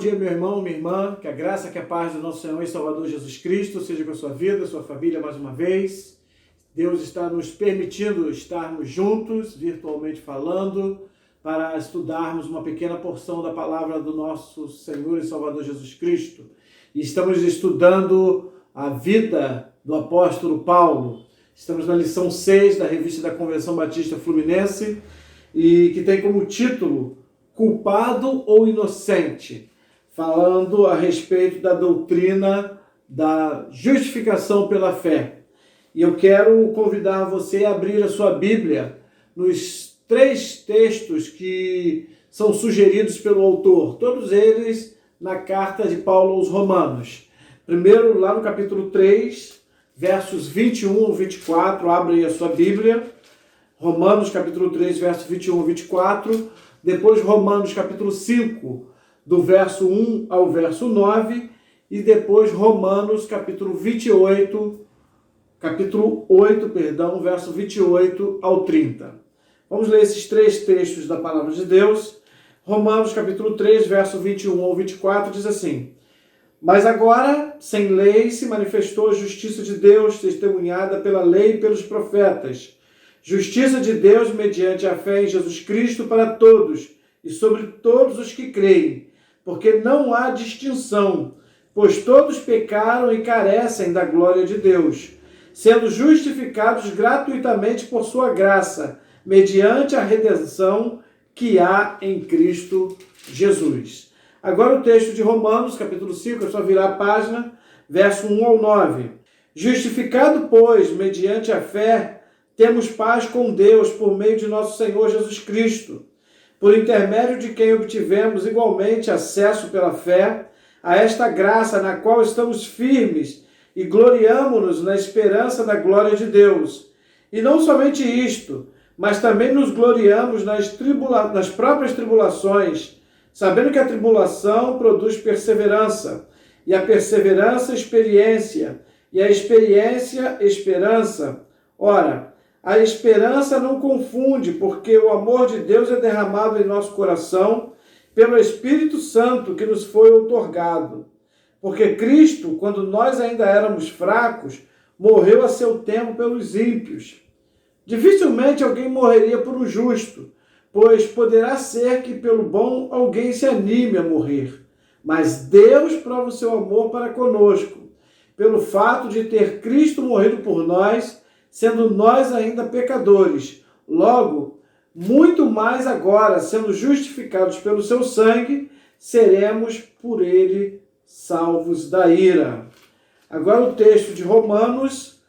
dia, meu irmão, minha irmã. Que a graça, que a paz do nosso Senhor e Salvador Jesus Cristo seja com a sua vida, sua família mais uma vez. Deus está nos permitindo estarmos juntos, virtualmente falando, para estudarmos uma pequena porção da palavra do nosso Senhor e Salvador Jesus Cristo. E estamos estudando a vida do apóstolo Paulo. Estamos na lição 6 da revista da Convenção Batista Fluminense e que tem como título Culpado ou Inocente? Falando a respeito da doutrina da justificação pela fé. E eu quero convidar você a abrir a sua Bíblia nos 3 textos que são sugeridos pelo autor, todos eles na carta de Paulo aos Romanos. Primeiro, lá no capítulo 3, versos 21 ao 24, abre aí a sua Bíblia. Romanos, capítulo 3, versos 21 ao 24. Depois, Romanos, capítulo 5, do verso 1 ao verso 9. E depois, Romanos, capítulo 8, verso 28 ao 30. Vamos ler esses 3 textos da palavra de Deus. Romanos, capítulo 3, verso 21 ao 24, diz assim: Mas agora, sem lei, se manifestou a justiça de Deus, testemunhada pela lei e pelos profetas. Justiça de Deus mediante a fé em Jesus Cristo para todos e sobre todos os que creem, porque não há distinção, pois todos pecaram e carecem da glória de Deus, sendo justificados gratuitamente por sua graça, mediante a redenção que há em Cristo Jesus. Agora o texto de Romanos, capítulo 5, é só virar a página, verso 1 ao 9. Justificado, pois, mediante a fé, temos paz com Deus por meio de nosso Senhor Jesus Cristo, por intermédio de quem obtivemos igualmente acesso pela fé a esta graça na qual estamos firmes e gloriamo-nos na esperança da glória de Deus. E não somente isto, mas também nos gloriamos nas próprias tribulações, sabendo que a tribulação produz perseverança, e a perseverança, experiência, e a experiência, esperança. Ora, a esperança não confunde, porque o amor de Deus é derramado em nosso coração pelo Espírito Santo que nos foi outorgado. Porque Cristo, quando nós ainda éramos fracos, morreu a seu tempo pelos ímpios. Dificilmente alguém morreria por um justo, pois poderá ser que pelo bom alguém se anime a morrer. Mas Deus prova o seu amor para conosco, pelo fato de ter Cristo morrido por nós, sendo nós ainda pecadores. Logo, muito mais agora, sendo justificados pelo seu sangue, seremos por ele salvos da ira. Agora o texto de Romanos,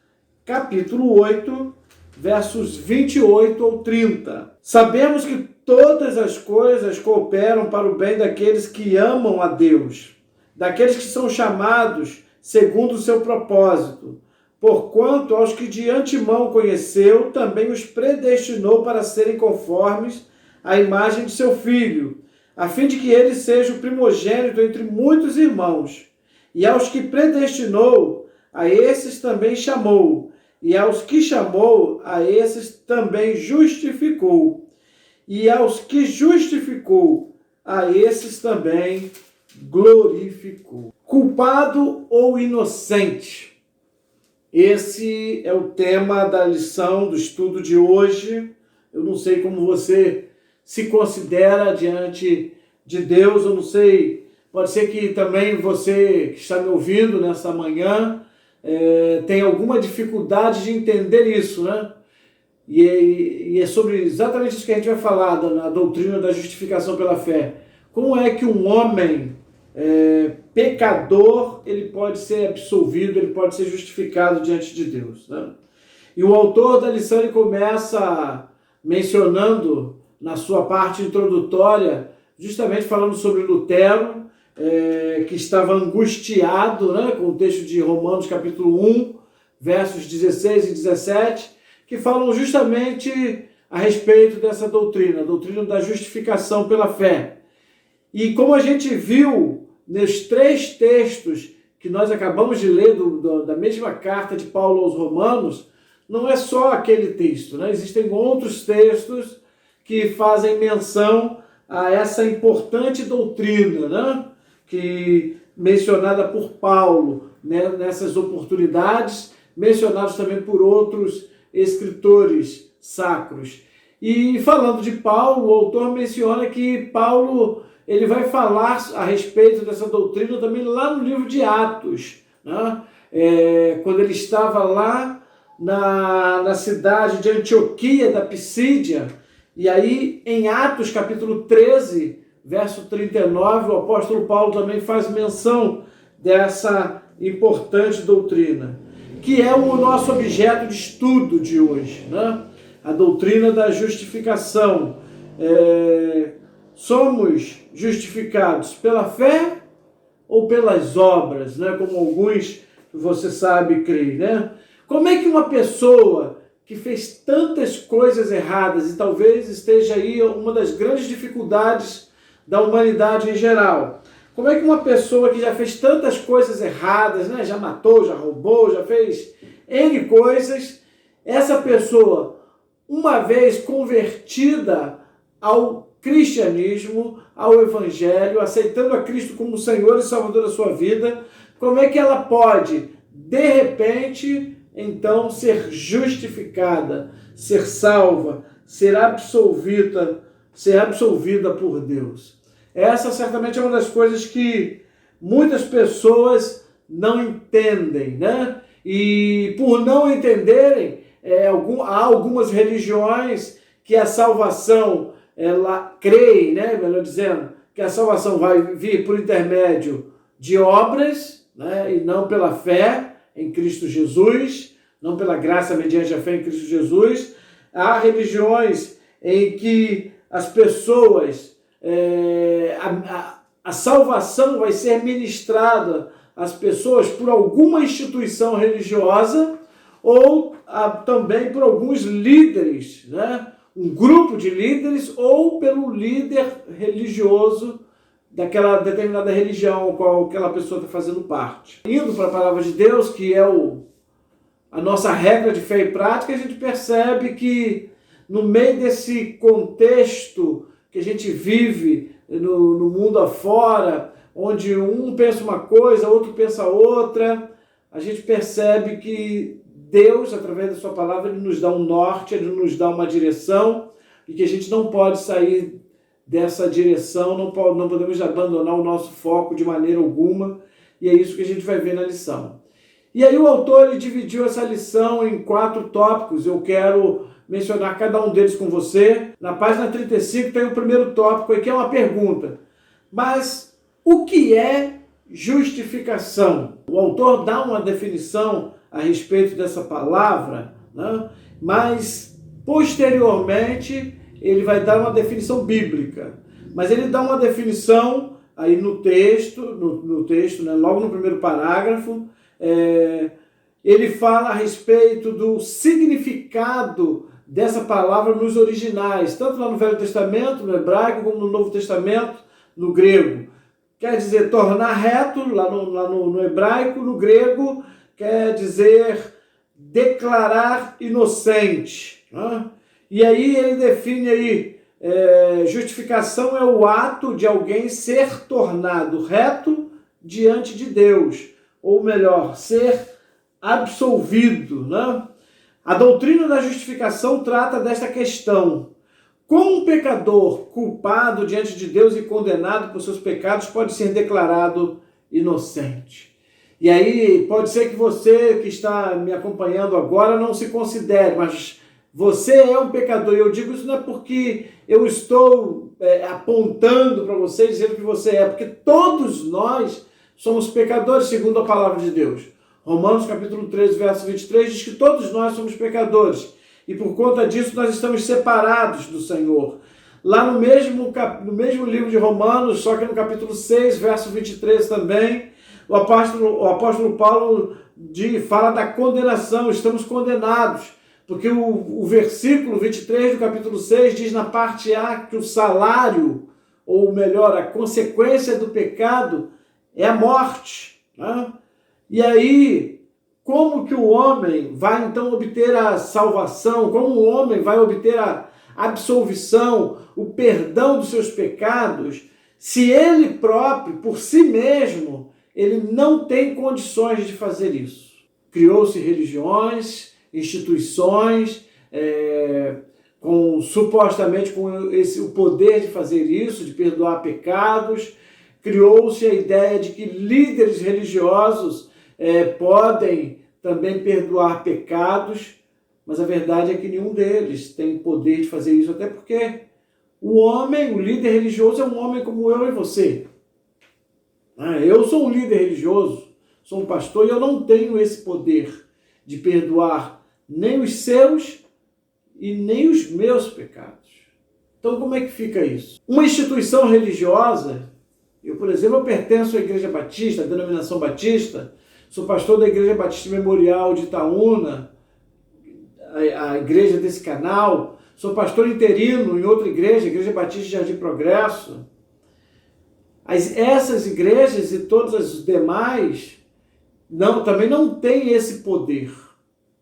capítulo 8, versos 28 ao 30. Sabemos que todas as coisas cooperam para o bem daqueles que amam a Deus, daqueles que são chamados segundo o seu propósito. Porquanto aos que de antemão conheceu, também os predestinou para serem conformes à imagem de seu Filho, a fim de que ele seja o primogênito entre muitos irmãos. E aos que predestinou, a esses também chamou. E aos que chamou, a esses também justificou. E aos que justificou, a esses também glorificou. Culpado ou inocente? Esse é o tema da lição, do estudo de hoje. Eu não sei como você se considera diante de Deus, eu não sei, pode ser que também você que está me ouvindo nessa manhã tenha alguma dificuldade de entender isso, né? E é sobre exatamente isso que a gente vai falar, na doutrina da justificação pela fé. Como é que um homem pecador, ele pode ser absolvido, ele pode ser justificado diante de Deus, né? E o autor da lição, ele começa mencionando na sua parte introdutória, justamente falando sobre Lutero, que estava angustiado, né, com o texto de Romanos capítulo 1, versos 16 e 17, que falam justamente a respeito dessa doutrina, a doutrina da justificação pela fé. E como a gente viu nos 3 textos que nós acabamos de ler da mesma carta de Paulo aos Romanos, não é só aquele texto, né? Existem outros textos que fazem menção a essa importante doutrina, né? que mencionada por Paulo, né, nessas oportunidades, mencionados também por outros escritores sacros. E falando de Paulo, o autor menciona que Paulo ele vai falar a respeito dessa doutrina também lá no livro de Atos, né? Quando ele estava lá na cidade de Antioquia da Pisídia, e aí em Atos capítulo 13, verso 39, o apóstolo Paulo também faz menção dessa importante doutrina, que é o nosso objeto de estudo de hoje, né? A doutrina da justificação. Somos justificados pela fé ou pelas obras, né? Como alguns, você sabe, creem, né? Como é que uma pessoa que fez tantas coisas erradas, e talvez esteja aí uma das grandes dificuldades da humanidade em geral, como é que uma pessoa que já fez tantas coisas erradas, né? Já matou, já roubou, já fez N coisas, essa pessoa, uma vez convertida ao cristianismo, ao evangelho, aceitando a Cristo como Senhor e Salvador da sua vida, como é que ela pode, de repente, então, ser justificada, ser salva, ser absolvida por Deus? Essa certamente é uma das coisas que muitas pessoas não entendem, né? E por não entenderem, há algumas religiões que a salvação, ela creem, né? Melhor dizendo, que a salvação vai vir por intermédio de obras, né? E não pela fé em Cristo Jesus, não pela graça mediante a fé em Cristo Jesus. Há religiões em que as pessoas, a salvação vai ser ministrada às pessoas por alguma instituição religiosa ou também por alguns líderes, né? Um grupo de líderes ou pelo líder religioso daquela determinada religião ao qual aquela pessoa está fazendo parte. Indo para a palavra de Deus, que é a nossa regra de fé e prática, a gente percebe que no meio desse contexto que a gente vive no mundo afora, onde um pensa uma coisa, outro pensa outra, a gente percebe que Deus, através da sua palavra, Ele nos dá um norte, Ele nos dá uma direção, e que a gente não pode sair dessa direção, não podemos abandonar o nosso foco de maneira alguma, e é isso que a gente vai ver na lição. E aí o autor ele dividiu essa lição em 4 tópicos, eu quero mencionar cada um deles com você. Na página 35 tem o primeiro tópico, que é uma pergunta: mas o que é justificação? O autor dá uma definição a respeito dessa palavra, né? Mas posteriormente ele vai dar uma definição bíblica. Mas ele dá uma definição aí no texto, né? Logo no primeiro parágrafo, ele fala a respeito do significado dessa palavra nos originais, tanto lá no Velho Testamento, no hebraico, como no Novo Testamento, no grego. Quer dizer tornar reto, lá no hebraico, no grego, quer dizer declarar inocente, né? E aí ele define aí, justificação é o ato de alguém ser tornado reto diante de Deus, ou melhor, ser absolvido, né? A doutrina da justificação trata desta questão. Como um pecador culpado diante de Deus e condenado por seus pecados pode ser declarado inocente? E aí pode ser que você que está me acompanhando agora não se considere, mas você é um pecador. E eu digo isso não é porque eu estou apontando para você, dizendo que você é, porque todos nós somos pecadores, segundo a palavra de Deus. Romanos capítulo 13, verso 23, diz que todos nós somos pecadores. E por conta disso nós estamos separados do Senhor. Lá no mesmo livro de Romanos, só que no capítulo 6, verso 23 também, o apóstolo Paulo fala da condenação, estamos condenados. Porque o versículo 23 do capítulo 6 diz na parte A que o salário, ou melhor, a consequência do pecado é a morte, né? E aí, como que o homem vai então obter a salvação? Como o homem vai obter a absolvição, o perdão dos seus pecados, se ele próprio, por si mesmo, ele não tem condições de fazer isso. Criou-se religiões, instituições, supostamente com o poder de fazer isso, de perdoar pecados. Criou-se a ideia de que líderes religiosos podem também perdoar pecados, mas a verdade é que nenhum deles tem poder de fazer isso, até porque o homem, o líder religioso, é um homem como eu e você. Eu sou um líder religioso, sou um pastor e eu não tenho esse poder de perdoar nem os seus e nem os meus pecados. Então, como é que fica isso? Uma instituição religiosa, eu, por exemplo, eu pertenço à Igreja Batista, à denominação batista, sou pastor da Igreja Batista Memorial de Itaúna, a igreja desse canal, sou pastor interino em outra igreja, Igreja Batista de Jardim Progresso. Essas igrejas e todas as demais também não têm esse poder.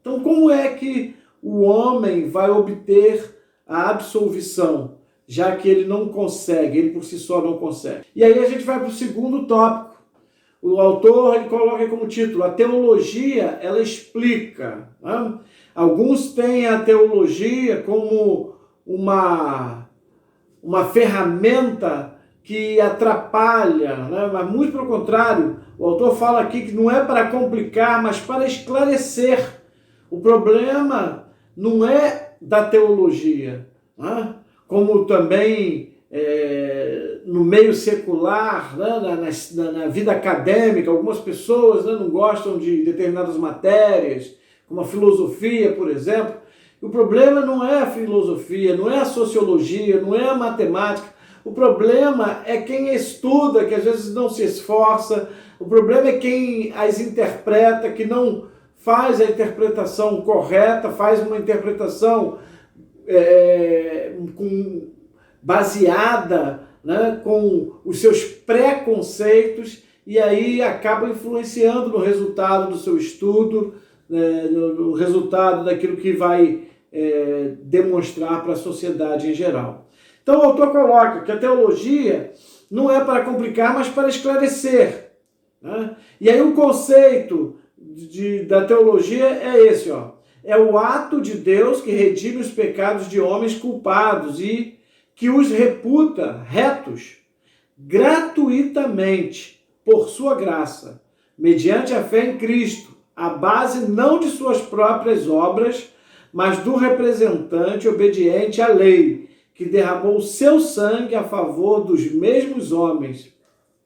Então, como é que o homem vai obter a absolvição, já que ele não consegue, ele por si só não consegue? E aí a gente vai para o segundo tópico. O autor ele coloca como título: a teologia, ela explica. Né? Alguns têm a teologia como uma ferramenta que atrapalha, né? Mas muito pelo contrário, o autor fala aqui que não é para complicar, mas para esclarecer. O problema não é da teologia, né? Como também no meio secular, né? na vida acadêmica, algumas pessoas, né, não gostam de determinadas matérias, como a filosofia, por exemplo. O problema não é a filosofia, não é a sociologia, não é a matemática. O problema é quem estuda, que às vezes não se esforça. O problema é quem as interpreta, que não faz a interpretação correta, faz uma interpretação baseada, né, com os seus preconceitos, e aí acaba influenciando no resultado do seu estudo, no resultado daquilo que vai demonstrar para a sociedade em geral. Então o autor coloca que a teologia não é para complicar, mas para esclarecer. Né? E aí o conceito da teologia é esse, ó. É o ato de Deus que redime os pecados de homens culpados e que os reputa retos gratuitamente por sua graça, mediante a fé em Cristo, a base não de suas próprias obras, mas do representante obediente à lei, que derramou o seu sangue a favor dos mesmos homens,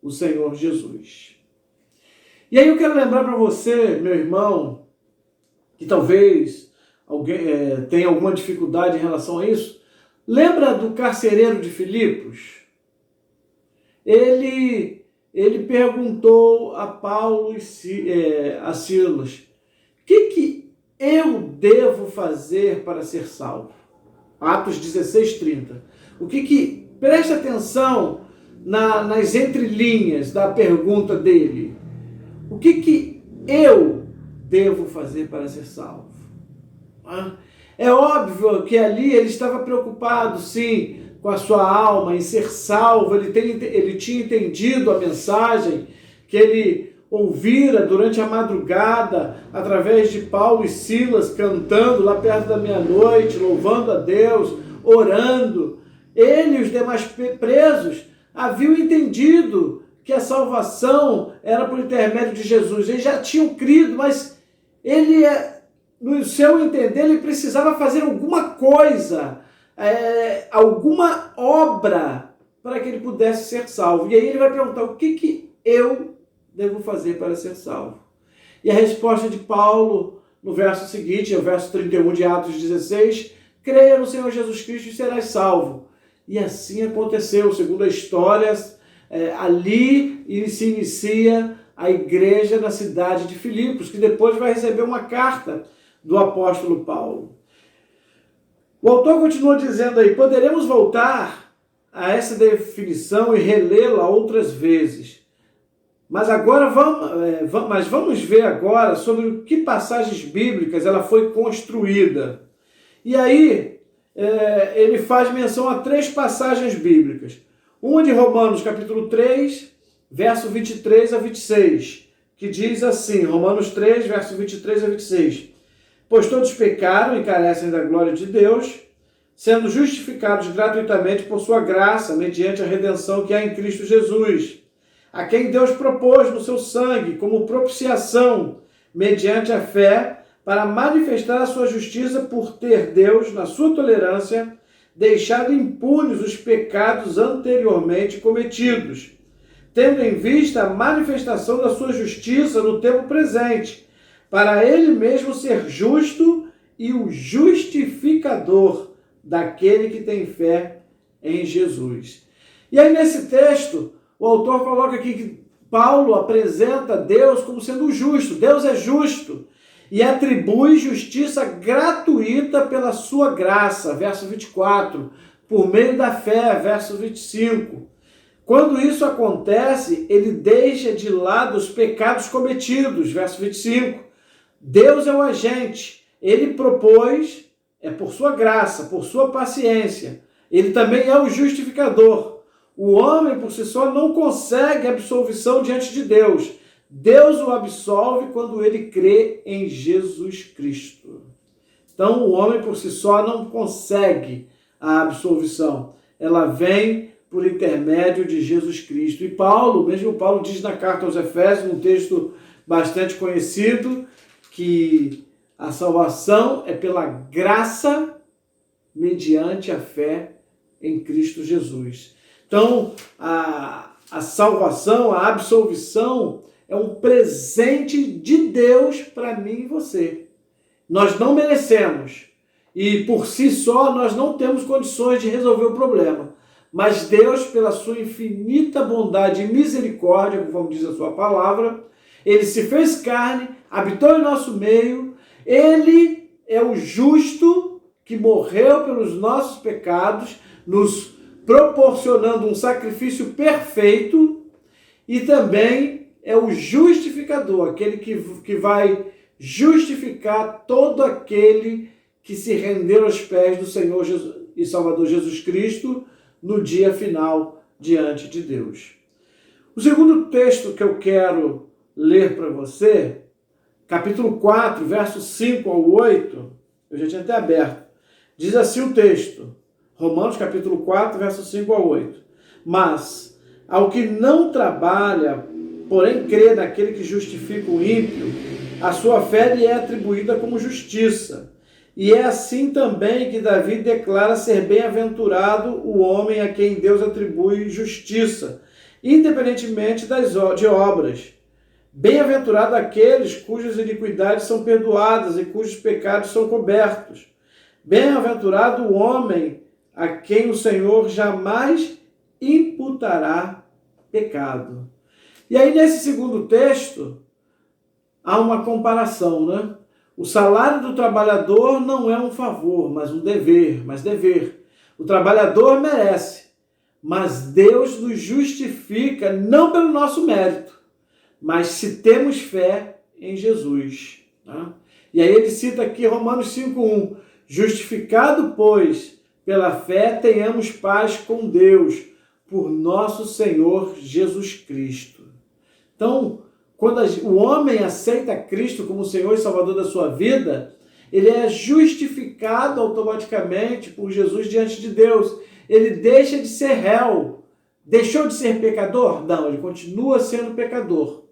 o Senhor Jesus. E aí eu quero lembrar para você, meu irmão, que talvez alguém tenha alguma dificuldade em relação a isso. Lembra do carcereiro de Filipos? Ele perguntou a Paulo e a Silas: o que eu devo fazer para ser salvo? Atos 16:30. Preste atenção nas entrelinhas da pergunta dele. O que eu devo fazer para ser salvo? É óbvio que ali ele estava preocupado, sim, com a sua alma, em ser salvo. Ele tinha entendido a mensagem que ele ouvira durante a madrugada, através de Paulo e Silas cantando lá perto da meia-noite, louvando a Deus, orando. Ele e os demais presos haviam entendido que a salvação era por intermédio de Jesus. Eles já tinham crido, mas no seu entender, ele precisava fazer alguma coisa, alguma obra para que ele pudesse ser salvo. E aí ele vai perguntar: o que eu devo fazer para ser salvo? E a resposta de Paulo, no verso seguinte, é o verso 31 de Atos 16, creia no Senhor Jesus Cristo e serás salvo. E assim aconteceu, segundo a história, ali se inicia a igreja na cidade de Filipos, que depois vai receber uma carta do apóstolo Paulo. O autor continua dizendo aí: poderemos voltar a essa definição e relê-la outras vezes. Mas agora vamos ver agora sobre que passagens bíblicas ela foi construída. E aí ele faz menção a 3 passagens bíblicas. Uma de Romanos, capítulo 3, verso 23 a 26, que diz assim, Romanos 3, verso 23 a 26. Pois todos pecaram e carecem da glória de Deus, sendo justificados gratuitamente por sua graça, mediante a redenção que há em Cristo Jesus, a quem Deus propôs no seu sangue como propiciação, mediante a fé, para manifestar a sua justiça por ter Deus, na sua tolerância, deixado impunes os pecados anteriormente cometidos, tendo em vista a manifestação da sua justiça no tempo presente, para ele mesmo ser justo e o justificador daquele que tem fé em Jesus. E aí nesse texto, o autor coloca aqui que Paulo apresenta Deus como sendo justo. Deus é justo e atribui justiça gratuita pela sua graça, verso 24, por meio da fé, verso 25. Quando isso acontece, ele deixa de lado os pecados cometidos, verso 25. Deus é o agente, ele propôs, por sua graça, por sua paciência. Ele também é o justificador. O homem por si só não consegue absolvição diante de Deus. Deus o absolve quando ele crê em Jesus Cristo. Então, o homem por si só não consegue a absolvição. Ela vem por intermédio de Jesus Cristo. E Paulo, mesmo Paulo diz na carta aos Efésios, num texto bastante conhecido, que a salvação é pela graça mediante a fé em Cristo Jesus. Então, a salvação, a absolvição é um presente de Deus para mim e você. Nós não merecemos e por si só nós não temos condições de resolver o problema. Mas Deus, pela sua infinita bondade e misericórdia, conforme diz a sua palavra, ele se fez carne, habitou em nosso meio, ele é o justo que morreu pelos nossos pecados, nos proporcionando um sacrifício perfeito, e também é o justificador, aquele que vai justificar todo aquele que se rendeu aos pés do Senhor e Salvador Jesus Cristo no dia final diante de Deus. O segundo texto que eu quero ler para você, capítulo 4, versos 5 ao 8, eu já tinha até aberto, diz assim o texto, Romanos capítulo 4, versos 5 ao 8. Mas, ao que não trabalha, porém crê naquele que justifica o ímpio, a sua fé lhe é atribuída como justiça. E é assim também que Davi declara ser bem-aventurado o homem a quem Deus atribui justiça, independentemente de obras. Bem-aventurado aqueles cujas iniquidades são perdoadas e cujos pecados são cobertos. Bem-aventurado o homem a quem o Senhor jamais imputará pecado. E aí, nesse segundo texto, há uma comparação, né? O salário do trabalhador não é um favor, mas um dever, O trabalhador merece, mas Deus nos justifica não pelo nosso mérito, mas se temos fé em Jesus. Tá? E aí ele cita aqui Romanos 5:1, justificado, pois, pela fé tenhamos paz com Deus, por nosso Senhor Jesus Cristo. Então, quando o homem aceita Cristo como Senhor e Salvador da sua vida, ele é justificado automaticamente por Jesus diante de Deus. Ele deixa de ser réu. Deixou de ser pecador? Não, ele continua sendo pecador.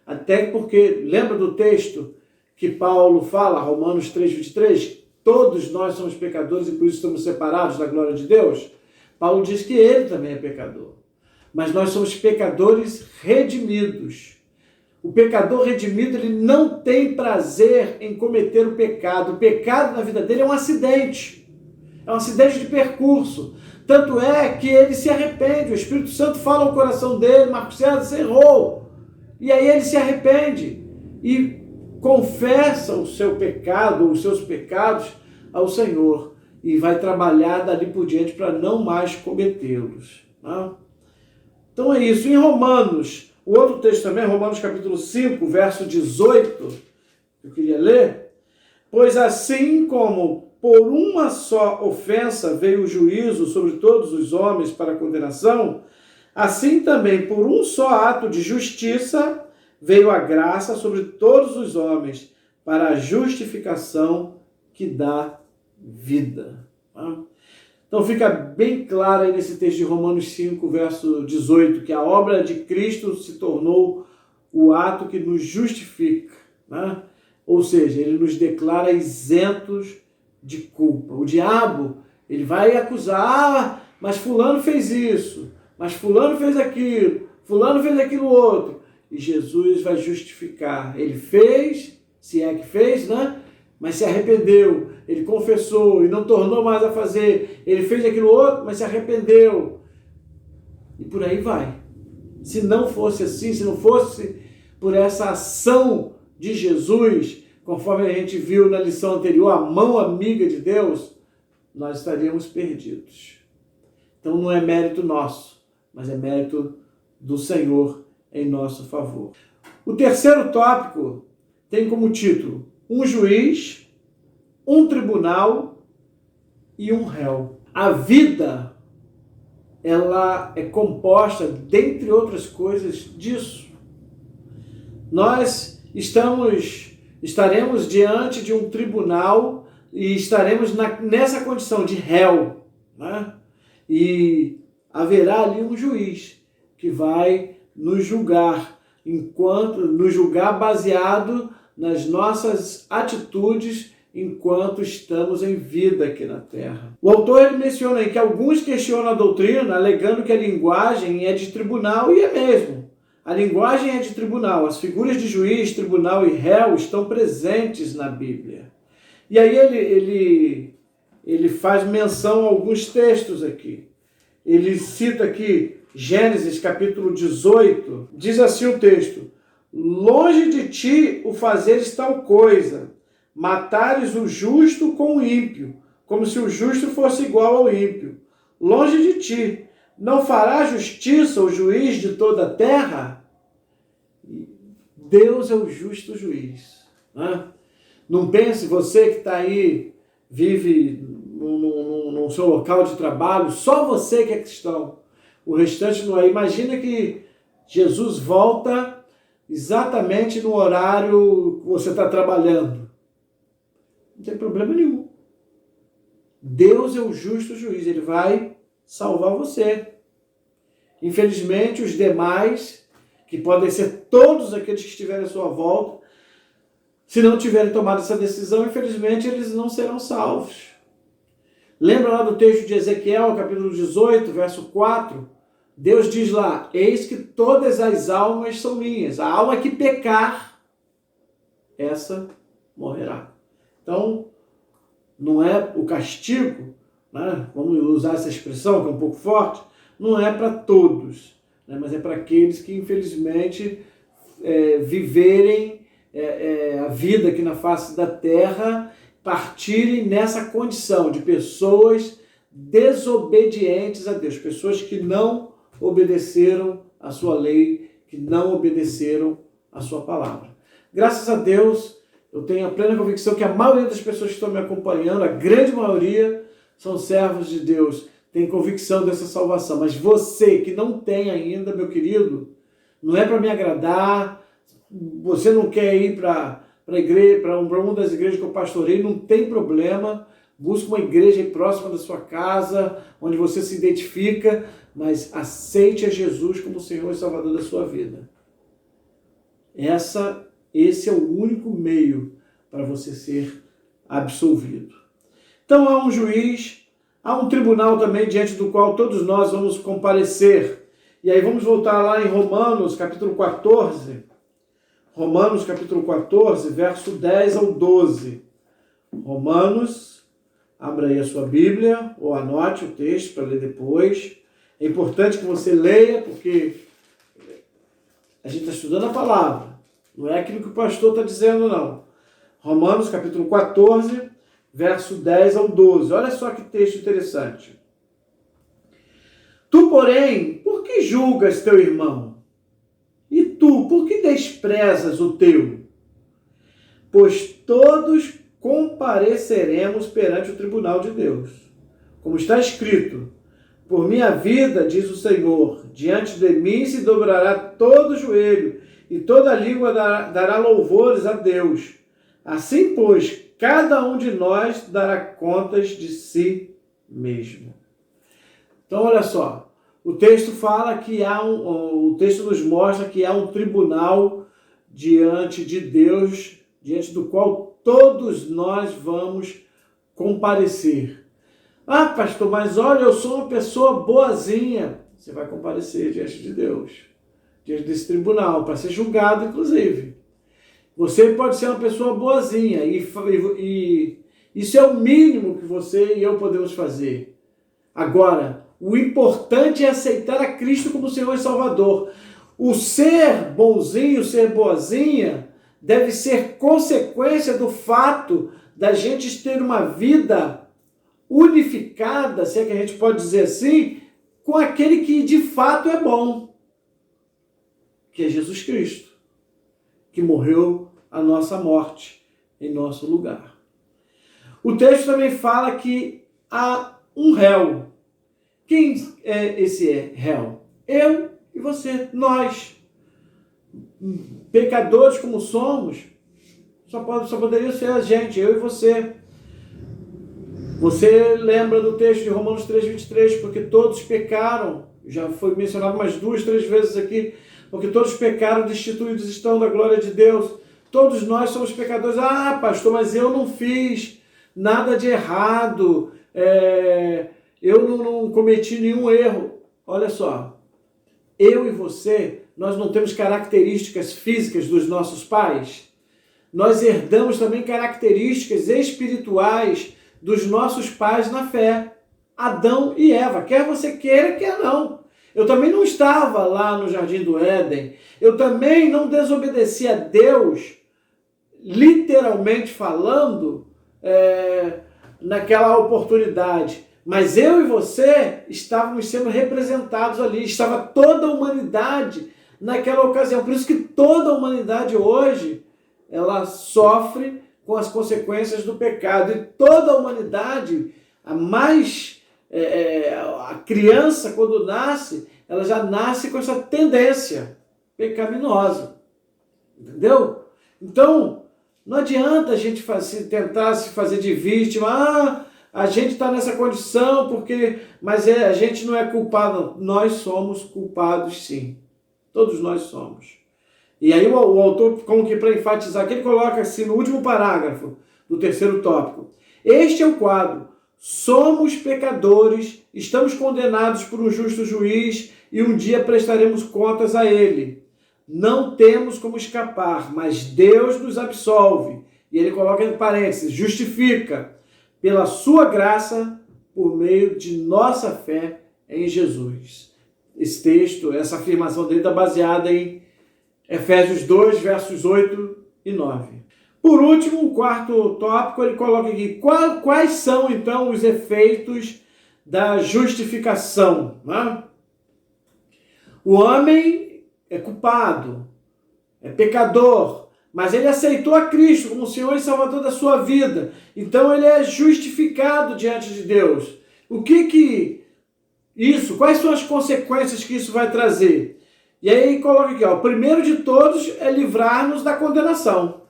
Até porque, lembra do texto que Paulo fala, Romanos 3:23? Todos nós somos pecadores e por isso estamos separados da glória de Deus. Paulo diz que ele também é pecador. Mas nós somos pecadores redimidos. O pecador redimido, ele não tem prazer em cometer o pecado. O pecado na vida dele é um acidente. É um acidente de percurso. Tanto é que ele se arrepende. O Espírito Santo fala ao coração dele, Marcos César, você errou. E aí ele se arrepende e confessa o seu pecado, os seus pecados ao Senhor. E vai trabalhar dali por diante para não mais cometê-los. Tá? Então é isso. Em Romanos, o outro texto também, Romanos capítulo 5, verso 18, eu queria ler. Pois assim como por uma só ofensa veio o juízo sobre todos os homens para condenação, assim também por um só ato de justiça veio a graça sobre todos os homens para a justificação que dá vida. Então fica bem claro aí nesse texto de Romanos 5, verso 18, que a obra de Cristo se tornou o ato que nos justifica, né? Ou seja, ele nos declara isentos de culpa. O diabo, ele vai acusar, mas fulano fez isso, mas fulano fez aquilo outro. E Jesus vai justificar. Ele fez, se é que fez, né? Mas se arrependeu. Ele confessou e não tornou mais a fazer. Ele fez aquilo outro, mas se arrependeu. E por aí vai. Se não fosse assim, se não fosse por essa ação de Jesus, conforme a gente viu na lição anterior, a mão amiga de Deus, nós estaríamos perdidos. Então não é mérito nosso, mas é mérito do Senhor em nosso favor. O terceiro tópico tem como título: um juiz, um tribunal e um réu. A vida, ela é composta, dentre outras coisas, disso. Nós estaremos diante de um tribunal e estaremos nessa condição de réu, né? E haverá ali um juiz que vai nos julgar, nos julgar baseado nas nossas atitudes enquanto estamos em vida aqui na Terra. O autor ele menciona aí que alguns questionam a doutrina, alegando que a linguagem é de tribunal, e é mesmo. A linguagem é de tribunal. As figuras de juiz, tribunal e réu estão presentes na Bíblia. E aí ele faz menção a alguns textos aqui. Ele cita aqui Gênesis capítulo 18, diz assim o texto: longe de ti o fazeres tal coisa, matares o justo com o ímpio, como se o justo fosse igual ao ímpio. Longe de ti, não fará justiça o juiz de toda a terra? Deus é o justo juiz, né? Não pense, você que está aí, vive no seu local de trabalho, só você que é cristão, o restante não é. Imagina que Jesus volta exatamente no horário que você está trabalhando. Não tem problema nenhum. Deus é o justo juiz, ele vai salvar você. Infelizmente, os demais, que podem ser todos aqueles que estiverem à sua volta, se não tiverem tomado essa decisão, infelizmente, eles não serão salvos. Lembra lá do texto de Ezequiel, capítulo 18, verso 4? Deus diz lá: eis que todas as almas são minhas. A alma que pecar, essa morrerá. Então, não é o castigo, né? Vamos usar essa expressão que é um pouco forte, não é para todos, né? Mas é para aqueles que, infelizmente, viverem a vida aqui na face da terra, partirem nessa condição de pessoas desobedientes a Deus, pessoas que não obedeceram a sua lei, que não obedeceram a sua palavra. Graças a Deus, eu tenho a plena convicção que a maioria das pessoas que estão me acompanhando, a grande maioria, são servos de Deus, tem convicção dessa salvação. Mas você que não tem ainda, meu querido, não é para me agradar, você não quer ir para uma das igrejas que eu pastorei, não tem problema. Busque uma igreja próxima da sua casa, onde você se identifica, mas aceite a Jesus como Senhor e Salvador da sua vida. Esse é o único meio para você ser absolvido. Então há um juiz, há um tribunal também diante do qual todos nós vamos comparecer. E aí vamos voltar lá em Romanos capítulo 14. Romanos capítulo 14, verso 10 ao 12. Romanos, abra aí a sua Bíblia ou anote o texto para ler depois. É importante que você leia, porque a gente está estudando a palavra. Não é aquilo que o pastor está dizendo, não. Romanos capítulo 14, verso 10 ao 12. Olha só que texto interessante. Tu, porém, por que julgas teu irmão? E tu, por que desprezas o teu? Pois todos compareceremos perante o tribunal de Deus. Como está escrito: por minha vida, diz o Senhor, diante de mim se dobrará todo joelho, e toda língua dará louvores a Deus. Assim, pois, cada um de nós dará contas de si mesmo. Então, olha só, o texto fala que o texto nos mostra que há um tribunal diante de Deus, diante do qual todos nós vamos comparecer. Ah, pastor, mas olha, eu sou uma pessoa boazinha. Você vai comparecer diante de Deus, diante desse tribunal, para ser julgado, inclusive. Você pode ser uma pessoa boazinha e isso é o mínimo que você e eu podemos fazer. Agora, o importante é aceitar a Cristo como Senhor e Salvador. O ser bonzinho, ser boazinha, deve ser consequência do fato da gente ter uma vida unificada, se é que a gente pode dizer assim, com aquele que de fato é bom, que é Jesus Cristo, que morreu a nossa morte em nosso lugar. O texto também fala que há um réu. Quem é esse réu? Eu e você, nós. Pecadores como somos, só poderia ser a gente, eu e você. Você lembra do texto de Romanos 3,23, porque todos pecaram, já foi mencionado umas 2, 3 vezes aqui, porque todos pecaram, destituídos estão da glória de Deus. Todos nós somos pecadores. Ah, pastor, mas eu não fiz nada de errado, eu não cometi nenhum erro. Olha só, eu e você, nós não temos características físicas dos nossos pais. Nós herdamos também características espirituais dos nossos pais na fé. Adão e Eva, quer você queira, quer não. Eu também não estava lá no Jardim do Éden. Eu também não desobedeci a Deus, literalmente falando, naquela oportunidade. Mas eu e você estávamos sendo representados ali. Estava toda a humanidade naquela ocasião. Por isso que toda a humanidade hoje, ela sofre com as consequências do pecado. E toda a humanidade, a criança, quando nasce, ela já nasce com essa tendência pecaminosa. Entendeu? Então, não adianta a gente tentar se fazer de vítima. A gente está nessa condição mas a gente não é culpado. Nós somos culpados, sim. Todos nós somos. E aí o autor, como que para enfatizar, que ele coloca assim no último parágrafo do 3º tópico. Este é o quadro. Somos pecadores, estamos condenados por um justo juiz e um dia prestaremos contas a ele. Não temos como escapar, mas Deus nos absolve. E ele coloca em parênteses, justifica pela sua graça por meio de nossa fé em Jesus. Esse texto, essa afirmação dele está baseada em Efésios 2, versos 8 e 9. Por último, o 4º tópico, ele coloca aqui, quais são então os efeitos da justificação? Né? O homem é culpado, é pecador, mas ele aceitou a Cristo como Senhor e Salvador da sua vida. Então ele é justificado diante de Deus. Quais são as consequências que isso vai trazer? E aí coloca aqui, o primeiro de todos é livrar-nos da condenação.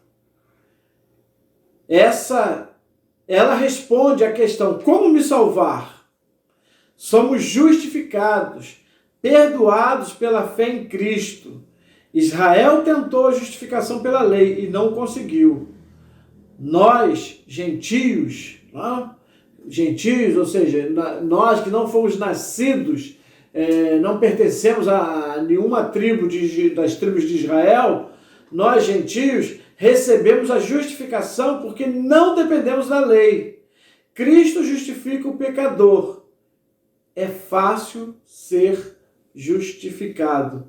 Ela responde à questão, como me salvar? Somos justificados, perdoados pela fé em Cristo. Israel tentou a justificação pela lei e não conseguiu. Nós, gentios, ou seja, nós que não fomos nascidos, não pertencemos a nenhuma tribo das tribos de Israel, nós, gentios, recebemos a justificação porque não dependemos da lei. Cristo justifica o pecador. É fácil ser justificado.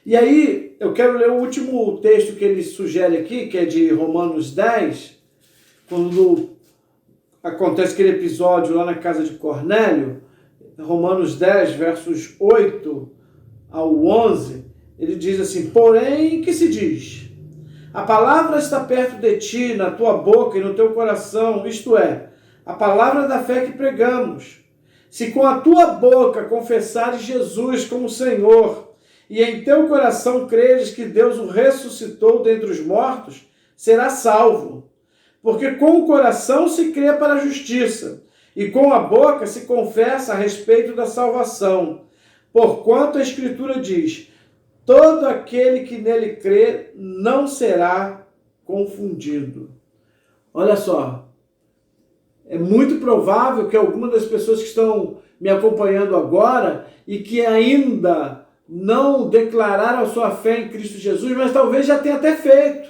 E aí, eu quero ler o último texto que ele sugere aqui, que é de Romanos 10, quando acontece aquele episódio lá na casa de Cornélio, Romanos 10, versos 8 ao 11, ele diz assim, porém, que se diz? A palavra está perto de ti, na tua boca e no teu coração, isto é, a palavra da fé que pregamos. Se com a tua boca confessares Jesus como Senhor, e em teu coração creres que Deus o ressuscitou dentre os mortos, serás salvo. Porque com o coração se crê para a justiça, e com a boca se confessa a respeito da salvação. Porquanto a Escritura diz, todo aquele que nele crê não será confundido. Olha só, é muito provável que algumas das pessoas que estão me acompanhando agora e que ainda não declararam a sua fé em Cristo Jesus, mas talvez já tenha até feito.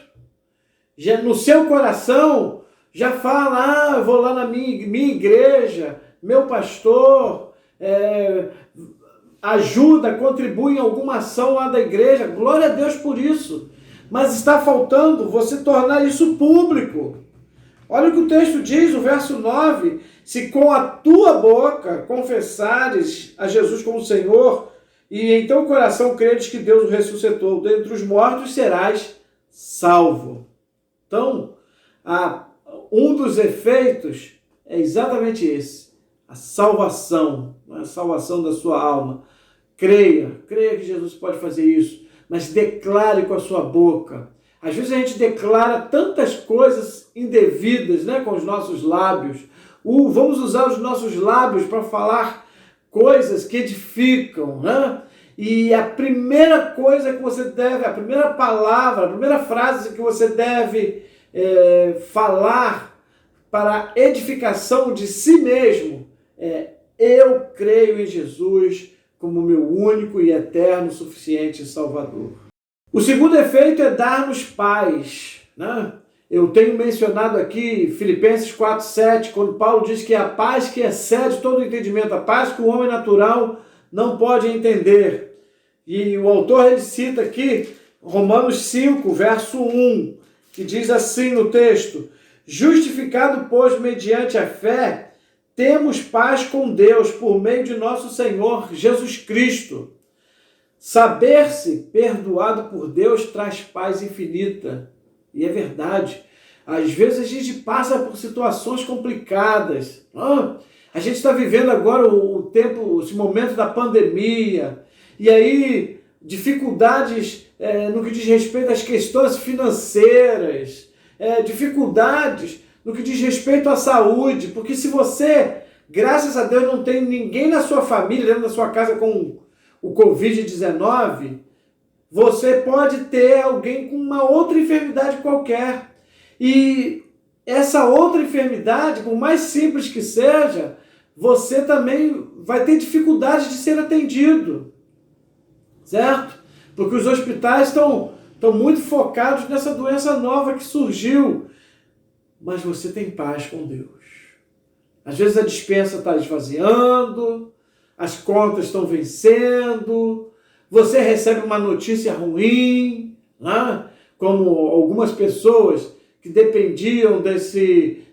Já no seu coração já fala, eu vou lá na minha igreja, meu pastor ajuda, contribui em alguma ação lá da igreja, glória a Deus por isso. Mas está faltando você tornar isso público. Olha o que o texto diz, o verso 9, se com a tua boca confessares a Jesus como Senhor, e em teu coração creres que Deus o ressuscitou dentre os mortos, serás salvo. Então, um dos efeitos é exatamente esse, a salvação da sua alma. Creia que Jesus pode fazer isso, mas declare com a sua boca. Às vezes a gente declara tantas coisas indevidas, né, com os nossos lábios. Vamos usar os nossos lábios para falar coisas que edificam, né? E a primeira coisa que você deve, a primeira palavra, a primeira frase que você deve falar para a edificação de si mesmo é: eu creio em Jesus como meu único e eterno suficiente Salvador. O segundo efeito é dar-nos paz, né? Eu tenho mencionado aqui Filipenses 4:7, quando Paulo diz que a paz que excede todo o entendimento, a paz que o homem natural não pode entender. E o autor ele cita aqui Romanos 5, verso 1, que diz assim no texto: justificado, pois, mediante a fé, temos paz com Deus por meio de nosso Senhor Jesus Cristo. Saber-se perdoado por Deus traz paz infinita. E é verdade. Às vezes a gente passa por situações complicadas. A gente está vivendo agora esse momento da pandemia. E aí, dificuldades no que diz respeito às questões financeiras. Dificuldades no que diz respeito à saúde. Porque se você, graças a Deus, não tem ninguém na sua família, dentro da sua casa com o Covid-19, você pode ter alguém com uma outra enfermidade qualquer. E essa outra enfermidade, por mais simples que seja, você também vai ter dificuldade de ser atendido. Certo? Porque os hospitais estão muito focados nessa doença nova que surgiu. Mas você tem paz com Deus. Às vezes a despensa está esvaziando, as contas estão vencendo, você recebe uma notícia ruim, né? Como algumas pessoas que dependiam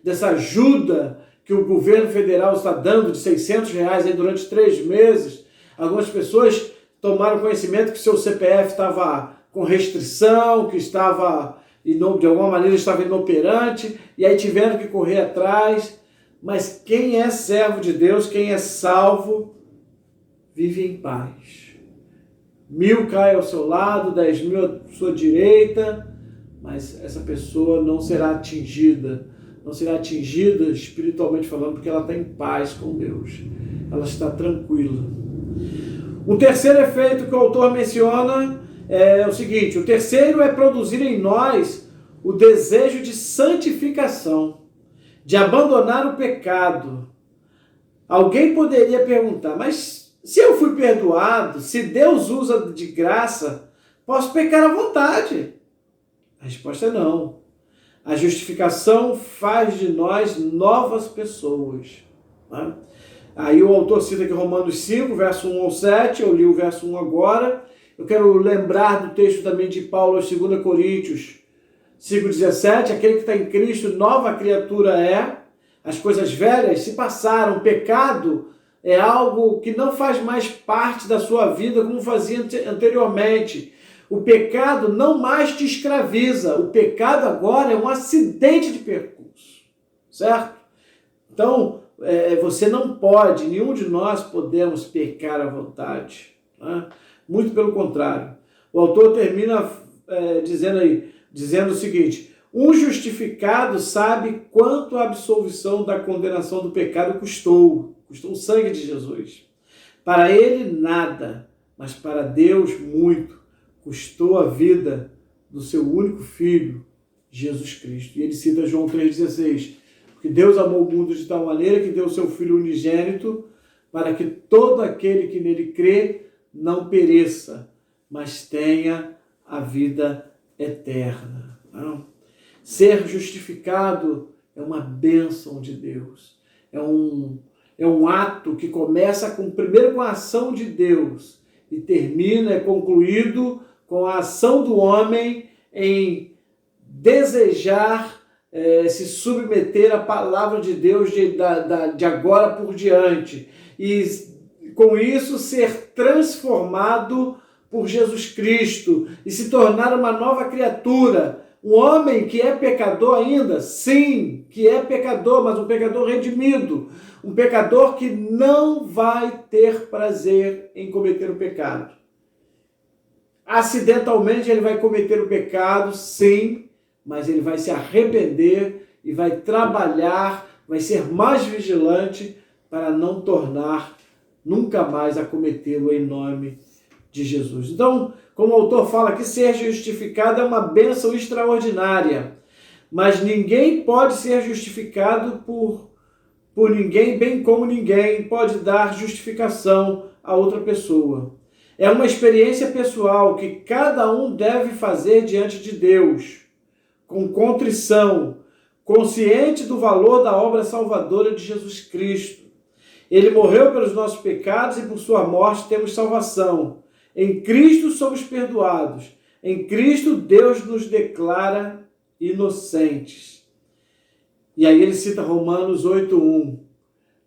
dessa ajuda que o governo federal está dando de R$600 aí durante 3 meses. Algumas pessoas tomaram conhecimento que seu CPF estava com restrição, que estava, de alguma maneira, estava inoperante, e aí tiveram que correr atrás. Mas quem é servo de Deus, quem é salvo, vive em paz. 1000 caem ao seu lado, 10.000 à sua direita, mas essa pessoa não será atingida espiritualmente falando, porque ela está em paz com Deus. Ela está tranquila. O terceiro efeito que o autor menciona é o seguinte: o terceiro é produzir em nós o desejo de santificação, de abandonar o pecado. Alguém poderia perguntar, mas se eu fui perdoado, se Deus usa de graça, posso pecar à vontade? A resposta é não. A justificação faz de nós novas pessoas. Né? Aí o autor cita aqui Romanos 5, verso 1 ao 7, eu li o verso 1 agora. Eu quero lembrar do texto também de Paulo, 2 Coríntios 5,17, aquele que está em Cristo, nova criatura é, as coisas velhas se passaram, o pecado é algo que não faz mais parte da sua vida como fazia anteriormente. O pecado não mais te escraviza. O pecado agora é um acidente de percurso. Certo? Então, você não pode, nenhum de nós podemos pecar à vontade. Né? Muito pelo contrário. O autor termina dizendo o seguinte: um justificado sabe quanto a absolvição da condenação do pecado custou o sangue de Jesus. Para ele, nada, mas para Deus, muito. Custou a vida do seu único Filho, Jesus Cristo. E ele cita João 3,16. Porque Deus amou o mundo de tal maneira que deu o seu Filho unigênito para que todo aquele que nele crê não pereça, mas tenha a vida eterna. Não? Ser justificado é uma bênção de Deus. É um ato que começa primeiro com a ação de Deus e termina, é concluído com a ação do homem em desejar se submeter à palavra de Deus de agora por diante. E com isso ser transformado por Jesus Cristo e se tornar uma nova criatura. Um homem que é pecador ainda, sim, que é pecador, mas um pecador redimido. Um pecador que não vai ter prazer em cometer o pecado. Acidentalmente ele vai cometer o pecado, sim, mas ele vai se arrepender e vai trabalhar, vai ser mais vigilante para não tornar nunca mais a cometê-lo em nome de Jesus. Então, como o autor fala que ser justificado é uma bênção extraordinária, mas ninguém pode ser justificado por ninguém, bem como ninguém pode dar justificação a outra pessoa. É uma experiência pessoal que cada um deve fazer diante de Deus, com contrição, consciente do valor da obra salvadora de Jesus Cristo. Ele morreu pelos nossos pecados e por sua morte temos salvação. Em Cristo somos perdoados. Em Cristo Deus nos declara inocentes. E aí ele cita Romanos 8:1.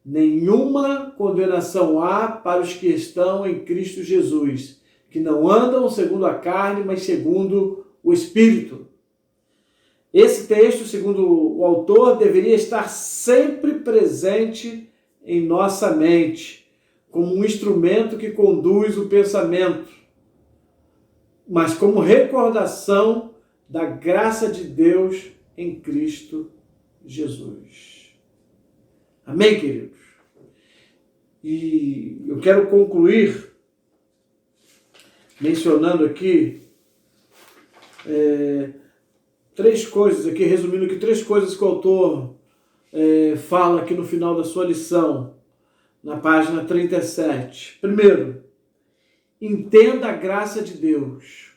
Nenhuma condenação há para os que estão em Cristo Jesus, que não andam segundo a carne, mas segundo o Espírito. Esse texto, segundo o autor, deveria estar sempre presente em nossa mente, como um instrumento que conduz o pensamento, mas como recordação da graça de Deus em Cristo Jesus. Amém, queridos? E eu quero concluir mencionando aqui três coisas, aqui resumindo aqui três coisas que o autor fala aqui no final da sua lição, na página 37. Primeiro, entenda a graça de Deus.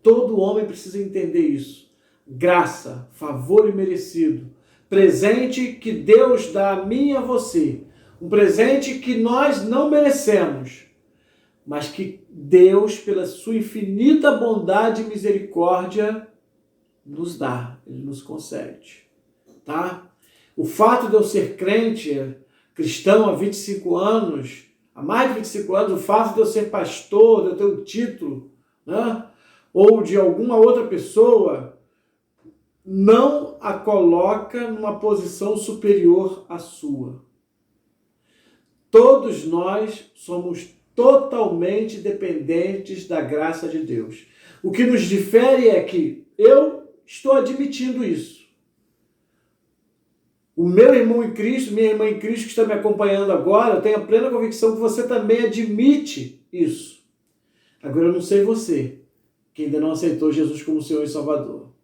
Todo homem precisa entender isso. Graça, favor imerecido, presente que Deus dá a mim e a você. Um presente que nós não merecemos, mas que Deus, pela sua infinita bondade e misericórdia, nos dá, Ele nos concede. Tá? O fato de eu ser crente, cristão há 25 anos, há mais de 25 anos, o fato de eu ser pastor, de eu ter um título, né? Ou de alguma outra pessoa, não a coloca numa posição superior à sua. Todos nós somos totalmente dependentes da graça de Deus. O que nos difere é que eu estou admitindo isso. O meu irmão em Cristo, minha irmã em Cristo que está me acompanhando agora, eu tenho a plena convicção que você também admite isso. Agora eu não sei você, que ainda não aceitou Jesus como Senhor e Salvador.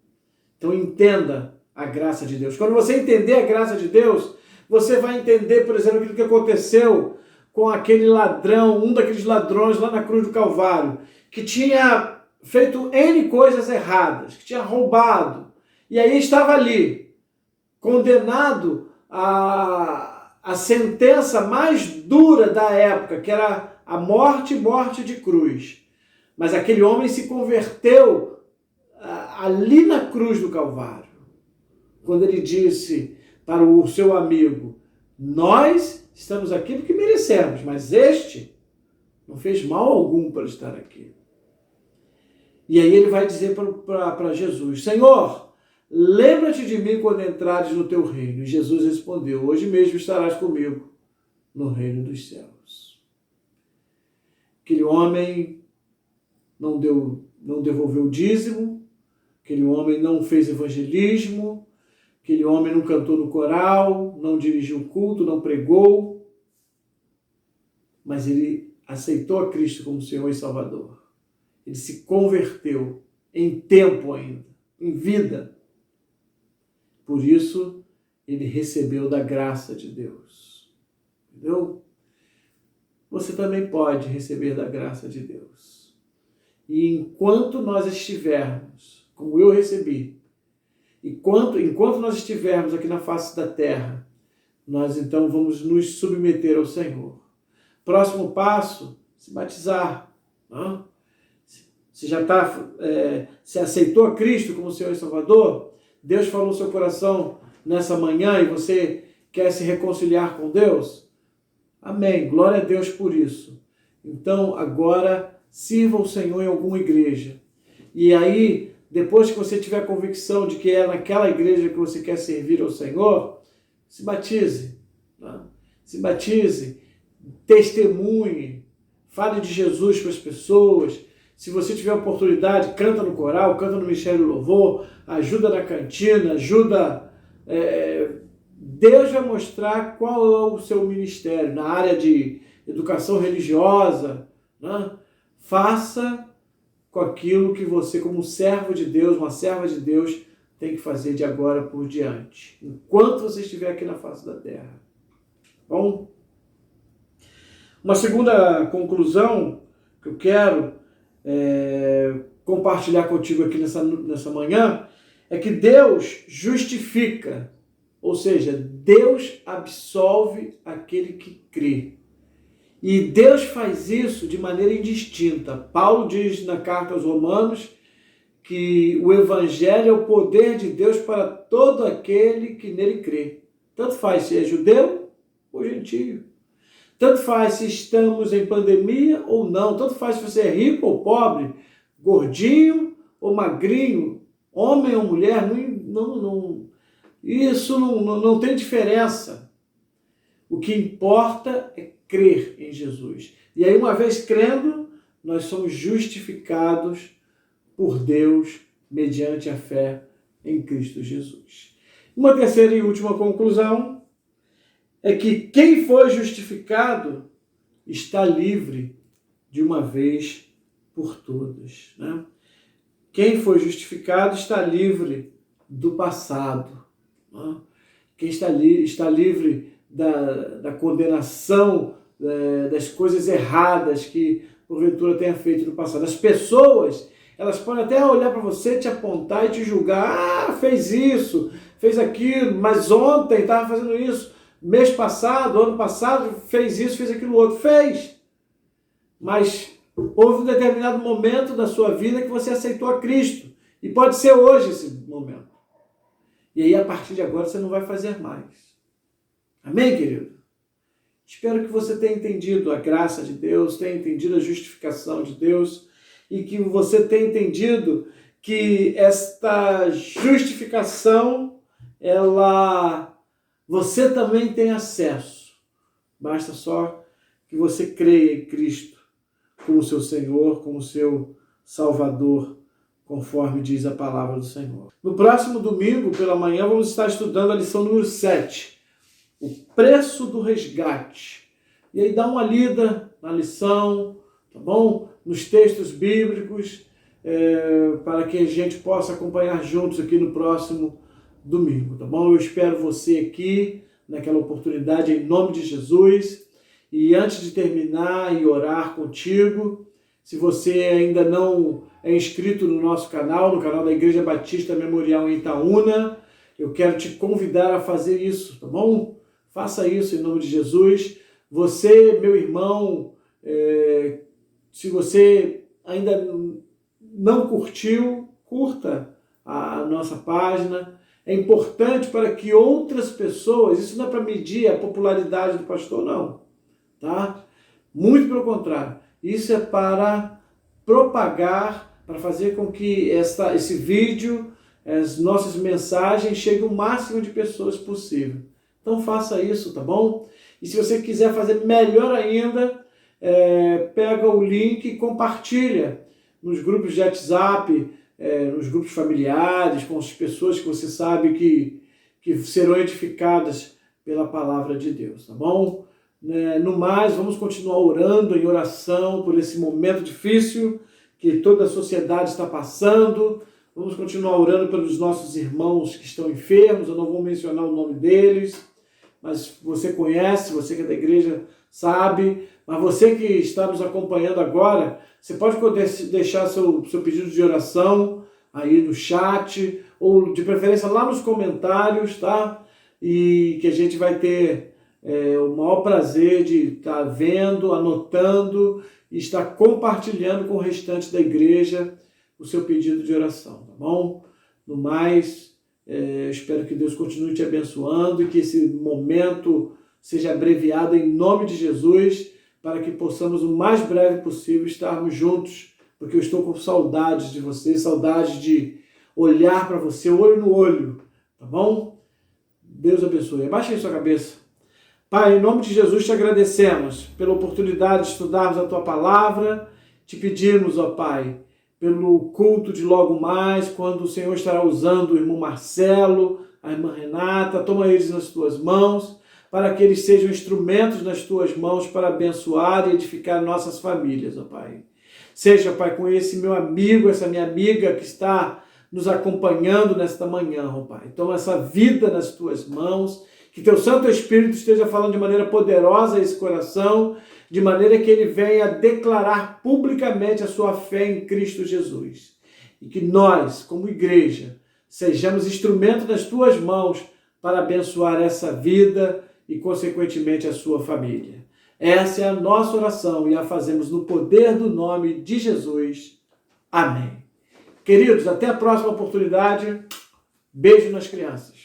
Então entenda a graça de Deus. Quando você entender a graça de Deus, você vai entender, por exemplo, aquilo que aconteceu com aquele ladrão, um daqueles ladrões lá na cruz do Calvário, que tinha feito N coisas erradas, que tinha roubado, e aí estava ali, condenado à sentença mais dura da época, que era a morte de cruz. Mas aquele homem se converteu ali na cruz do Calvário, quando ele disse para o seu amigo: nós estamos aqui porque merecemos, mas este não fez mal algum para estar aqui. E aí ele vai dizer para Jesus, Senhor, lembra-te de mim quando entrares no teu reino. E Jesus respondeu, hoje mesmo estarás comigo no reino dos céus. Aquele homem não devolveu o dízimo, aquele homem não fez evangelismo, aquele homem não cantou no coral, não dirigiu o culto, não pregou, mas ele aceitou a Cristo como Senhor e Salvador. Ele se converteu em tempo ainda, em vida. Por isso, ele recebeu da graça de Deus. Entendeu? Você também pode receber da graça de Deus. E enquanto nós estivermos, como eu recebi, enquanto nós estivermos aqui na face da terra, nós então vamos nos submeter ao Senhor. Próximo passo, se batizar. Não? Você já se aceitou a Cristo como Senhor e Salvador? Deus falou no seu coração nessa manhã e você quer se reconciliar com Deus? Amém. Glória a Deus por isso. Então, agora, sirva o Senhor em alguma igreja. E aí, depois que você tiver a convicção de que é naquela igreja que você quer servir ao Senhor, se batize. Tá? Se batize, testemunhe, fale de Jesus para as pessoas. Se você tiver oportunidade, canta no coral, canta no Ministério do Louvor, ajuda na cantina, ajuda... Deus vai mostrar qual é o seu ministério na área de educação religiosa. Né? Faça com aquilo que você, como um servo de Deus, uma serva de Deus, tem que fazer de agora por diante, enquanto você estiver aqui na face da terra. Bom, uma segunda conclusão que eu quero compartilhar contigo aqui nessa manhã é que Deus justifica, ou seja, Deus absolve aquele que crê. E Deus faz isso de maneira indistinta. Paulo diz na carta aos Romanos que o Evangelho é o poder de Deus para todo aquele que nele crê. Tanto faz se é judeu ou gentio. Tanto faz se estamos em pandemia ou não. Tanto faz se você é rico ou pobre, gordinho ou magrinho, homem ou mulher. Isso não tem diferença. O que importa é crer em Jesus. E aí, uma vez crendo, nós somos justificados por Deus mediante a fé em Cristo Jesus. Uma terceira e última conclusão é que quem foi justificado está livre de uma vez por todas. Né? Quem foi justificado está livre do passado. Né? Quem está livre da condenação, das coisas erradas que porventura tenha feito no passado. As pessoas, elas podem até olhar para você, te apontar e te julgar. Ah, fez isso, fez aquilo, mas ontem estava fazendo isso. Mês passado, ano passado, fez isso, fez aquilo outro. Fez. Mas houve um determinado momento da sua vida que você aceitou a Cristo. E pode ser hoje esse momento. E aí, a partir de agora, você não vai fazer mais. Amém, querido? Espero que você tenha entendido a graça de Deus, tenha entendido a justificação de Deus e que você tenha entendido que esta justificação, você também tem acesso. Basta só que você creia em Cristo como seu Senhor, como seu Salvador, conforme diz a palavra do Senhor. No próximo domingo, pela manhã, vamos estar estudando a lição número 7, o preço do resgate. E aí dá uma lida na lição, tá bom? Nos textos bíblicos, para que a gente possa acompanhar juntos aqui no próximo domingo, tá bom? Eu espero você aqui, naquela oportunidade, em nome de Jesus. E antes de terminar e orar contigo, se você ainda não é inscrito no nosso canal, no canal da Igreja Batista Memorial em Itaúna, eu quero te convidar a fazer isso, tá bom? Faça isso em nome de Jesus. Você, meu irmão, se você ainda não curtiu, curta a nossa página. É importante para que outras pessoas, isso não é para medir a popularidade do pastor, não, tá? Muito pelo contrário, isso é para propagar para fazer com que esse vídeo, as nossas mensagens cheguem o máximo de pessoas possível. Então faça isso, tá bom? E se você quiser fazer melhor ainda, pega o link e compartilha nos grupos de WhatsApp, nos grupos familiares, com as pessoas que você sabe que serão edificadas pela palavra de Deus, tá bom? No mais, vamos continuar orando em oração por esse momento difícil que toda a sociedade está passando. Vamos continuar orando pelos nossos irmãos que estão enfermos. Eu não vou mencionar o nome deles, mas você conhece, você que é da igreja sabe. Mas você que está nos acompanhando agora, você pode deixar seu pedido de oração aí no chat, ou de preferência lá nos comentários, tá? E que a gente vai ter o maior prazer de estar vendo, anotando e estar compartilhando com o restante da igreja o seu pedido de oração, tá bom? No mais, espero que Deus continue te abençoando e que esse momento seja abreviado em nome de Jesus, para que possamos o mais breve possível estarmos juntos, porque eu estou com saudades de você, saudades de olhar para você olho no olho, tá bom? Deus abençoe. Abaixa aí sua cabeça. Pai, em nome de Jesus te agradecemos pela oportunidade de estudarmos a Tua Palavra, te pedimos, ó Pai, pelo culto de logo mais, quando o Senhor estará usando o irmão Marcelo, a irmã Renata, toma eles nas Tuas mãos, para que eles sejam instrumentos nas Tuas mãos para abençoar e edificar nossas famílias, ó Pai. Seja, Pai, com esse meu amigo, essa minha amiga que está nos acompanhando nesta manhã, ó Pai. Toma essa vida nas Tuas mãos, que Teu Santo Espírito esteja falando de maneira poderosa a esse coração, de maneira que ele venha declarar publicamente a sua fé em Cristo Jesus. E que nós, como igreja, sejamos instrumentos nas Tuas mãos para abençoar essa vida e, consequentemente, a sua família. Essa é a nossa oração e a fazemos no poder do nome de Jesus. Amém. Queridos, até a próxima oportunidade. Beijo nas crianças.